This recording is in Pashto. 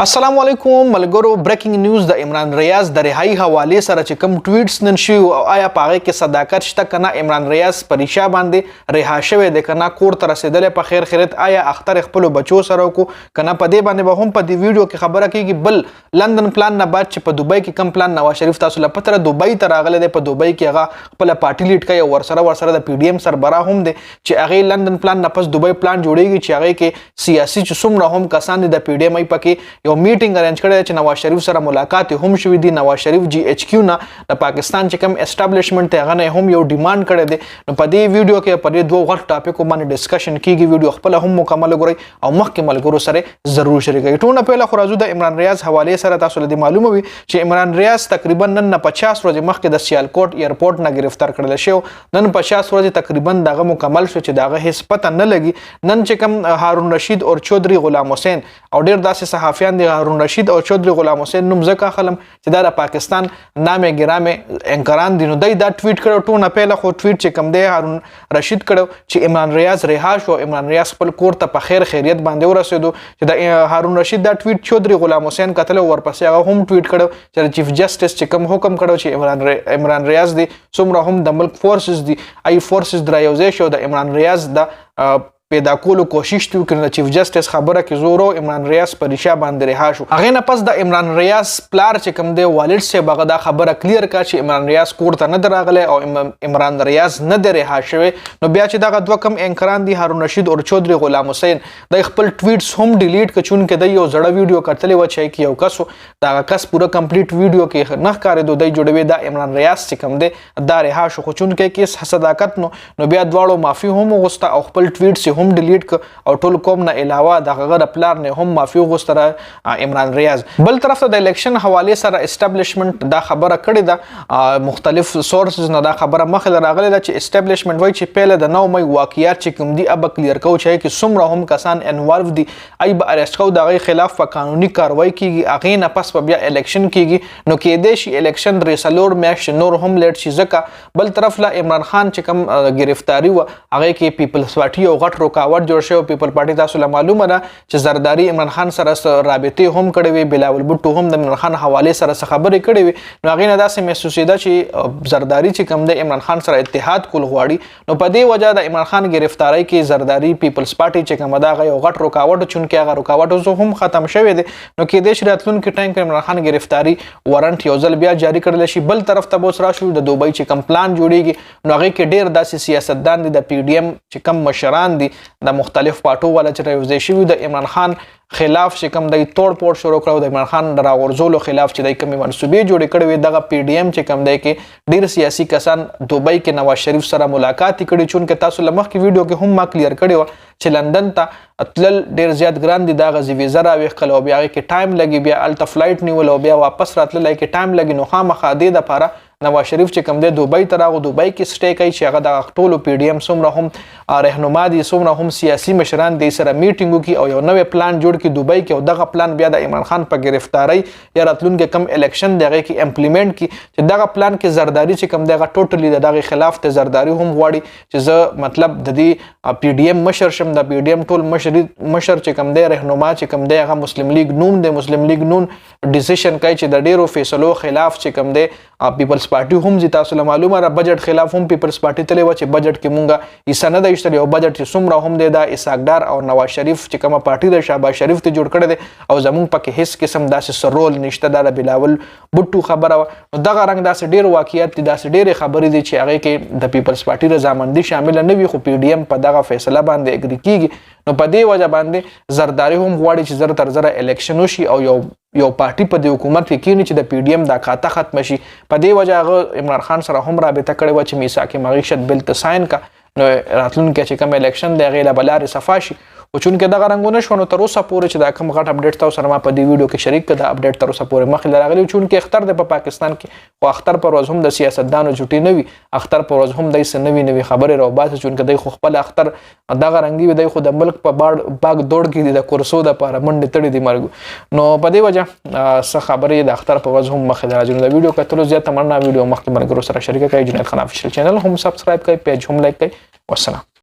अस्सलाम वालेकुम मलगरो breaking news the Imran Riaz द रिहाई हवाले सर چې کوم ټویټس نن شي او آیا پاغه کې صداقت شته کنه عمران ریاض پریشا باندې رها شوی د کنه کور تر رسیدل په خیر خیرت آیا اختر خپل بچو سره کو کنه په دې باندې به هم په دې ویډیو کې خبره کیږي بل لندن پلان نه بعد چې په دوبۍ کې کم پلان نواز شریف تاسو له پتر دوبۍ ته راغله د په دوبۍ کې هغه خپل پارټي لیډ کوي ورسره د پی ډی ایم سربراه هم دي چې هغه لندن پلان نه پس دوبۍ پلان جوړیږي چې هغه کې سیاسي چې څومره هم کسان د پی ډی ایم پکې یو میټینګ ارینج کړی چې نواز شریف سره ملاقات هم شوی دی نواز شریف جی ایچ کیو نه د پاکستان چې کوم اسټابلیشمنت ته غنه هم یو ډیماند کړی دی نو په دې ویډیو کې په دې دوه غټ ټاپکو باندې ډسکشن کیږي ویډیو خپل هم مکمل غوري او مخکې ملګرو سره ضرور شریکوي ټول نه پهله خو راځو د عمران ریاض حواله سره تاسو له معلومه وي چې عمران ریاض تقریبا نن 50 ورځې مخکې د سیالکوټ ایرپورټ نه گرفتار کړل شو نن 50 ورځې تقریبا دغه مکمل شو چې دغه هیڅ پته نه لګي نن چې کوم هارون رشید او چودري غلام حسین او ډیر داسې صحافیان دي هارون رشید او چودري غلام حسین نوم ځکه خلم چې دا د پاکستان نامه ګرامه انکران دي نو دا ټویټ کړو ټول نه پهله خو ټویټ چې کوم دی هارون رشید کړو چې عمران ریاض رها شو عمران ریاض خپل کور ته په خیر خیریت باندې ورسېدو چې د هارون رشید دا ټویټ چودري غلام حسین کتل ورپسې هغه هم ټویټ کړو چې چیف جسټس چې کوم حکم کړو چې عمران ریاض دی څومره هم د ملک فورسز دي ای فورسز درایوځي شو د عمران ریاض د پیدا کولو کوشش تو کړي د چیف جسټس خبره کې زورو عمران ریاض پریشا باندې رها شو هغه نه پس د عمران ریاض پلار چې کوم دی والد سے بغه دا خبره کلیر کا چې عمران ریاض کور ته نه دراغله او عمران ریاض نه دی رها شوی نو بیا چې دا دوه کم انکران دي هارون رشید او چودري غلام حسین د خپل ټویټس هم ډیلیټ کچون کې د یو زړه ویډیو کتلې و چې یو کس دا کس پوره کمپلیټ ویډیو کې نه ښکارېدو دی جوړوي دا عمران ریاض چې کوم دی دا رها شو خو چون کې صداقت نو بیا دواړو معافي هم غوسته او خپل ټویټس هم ډیلیټ ک او ټول کوم نه علاوه د غیر پلان نه هم معافي غوښتره عمران ریاض بل طرف ته د الیکشن حواله سره اسټابلیشمنت دا خبره کړې ده مختلف سورسز نه دا خبره مخه راغله چې اسټابلیشمنت وایي چې پهله د 9 مې واقعیت چې کوم دي اب کلیر کو چې کې څومره هم کسان انوالو دي ای به ارست کو دغه خلاف په قانوني کاروایی کیږي اغه نه پس بیا الیکشن کیږي نو کې د شي الیکشن ریسلور میاشت نور هم لیټ شي ځکه بل طرف لا عمران خان چې کوم گرفتاری و هغه کې پیپلز پارټي او غټ رکاوټ جوړ شو پیپل پارټي تاسو له معلومه ده چې زرداری عمران خان سره رابطې هم کړې وي بلاول بوټو هم د عمران خان حواله سره خبرې کړې وي نو هغه نه داسې محسوس ده چې زرداری چې کوم د عمران خان سره اتحاد کول غواړي نو په دې وجه د عمران خان گرفتاری کې زرداری پیپلز پارټي چې کوم دا غي غټ رکاوټ چون کې هغه رکاوټ هم ختم شوی دي نو کې د شراتلون کې ټایم کې عمران خان گرفتاری وارنټ یو ځل بیا جاری کړل شي بل طرف ته بوس راشو د دوبۍ چې کوم پلان جوړیږي نو هغه کې ډیر داسې سیاستدان دي د پی ډی ایم چې کوم مشران دي د مختلف پارټو ولا چې راوځي شوی د عمران خان خلاف چې کوم د توړ پوړ شروع کړو د عمران خان راغورځولو خلاف چې د کومې منسوبې جوړې کړې وي دغه پی ډی ایم چې کوم دی کې ډیر سیاسي کسان دوبۍ کې نواز شریف سره ملاقات کړي چون کې تاسو لمخ کې ویډیو کې هم ما کلیر کړی و چې لندن ته تلل ډیر زیات ګران دي دا غزي ویزا راوېخل او بیا کې ټایم لګي بیا الټا فلایټ نیول او بیا واپس راتلل کې ټایم لګي نو خامخا دې د لپاره نواز شریف چې کوم دی دوبۍ ته راغو دوبۍ کې سټې کوي چې هغه د ټولو پی ډی ایم څومره هم رهنما دي څومره هم سیاسي مشران دي سره میټینګ وکړي او یو نوې پلان جوړ کړي دوبۍ کې او دغه پلان بیا د عمران خان په گرفتاری یا راتلونکي کم الیکشن دغه کې امپلیمنٹ کړي چې دغه پلان کې زرداری چې کوم دغه ټوټلی دغه خلاف ته زرداری هم غواړي چې زه مطلب د دې پی ډی ایم مشر شم د پی ډی ایم ټول مشر چې کوم دی رهنما چې کوم دی هغه مسلم لیگ نون دی مسلم لیگ نون ډیسیژن کوي چې د ډیرو فیصلو خلاف چې کوم دی پیپلز پارټي هم زی تاسو له معلومه را بجټ خلاف هم پیپلز پارټي تللی و چې بجټ کې مونږه حصہ نه دی ایستلی او بجټ چې څومره هم دی دا اسحاق ډار او نواز شریف چې کومه پارټي د شهباز شریف ته جوړ کړی دی او زمونږ پکې هیڅ قسم داسې رول نشته دا د بلاول بوټو خبره و دغه رنګ داسې ډیر واقعیت دي داسې ډیرې خبرې دي چې هغه کې د پیپلز پارټي رضامندي شامل نه وي خو پی ډی ایم په دغه فیصله باندې اګری کیږي نو په دې وجه باندې زرداری هم غواړي چې زر تر زره الیکشن وشي او یو پارټي په د حکومت کې کینی چې د پی ډی ایم دا کاته ختم شي په دې وجه هغه عمران خان سره هم رابطه کړې و چې میثاق معیشت بل ته ساين کا نو راتلونکي چې کوم الیکشن دی غیله بلاري صفاشي او چون کې دغه رنگونه شونه تر اوسه پورې چې دا کوم غټ اپډیټ تاسو سره ما په دې ویډیو کې شریک کړه دا اپډیټ تر اوسه پورې مخې راغلی چون کې اختر د پاکستان کې او اختر پر ورځ هم د سیاستدانو جوټي نه وي اختر پر ورځ هم دای سه نوي خبرې راو باسي چون کې د خپل اختر دغه رنگي وي د خو د ملک په باغ دوړ کې د کورسو د لپاره منډه تړي دي مرګ نو په دې وجه څه خبرې د اختر پر ورځ هم مخې راځي د ویډیو کتلو زیات تمنا ویډیو مخکې مرګ سره شریک کړئ جنید خان افیشل چینل هم سبسکرایب کړئ پیج هم لایک کړئ والسلام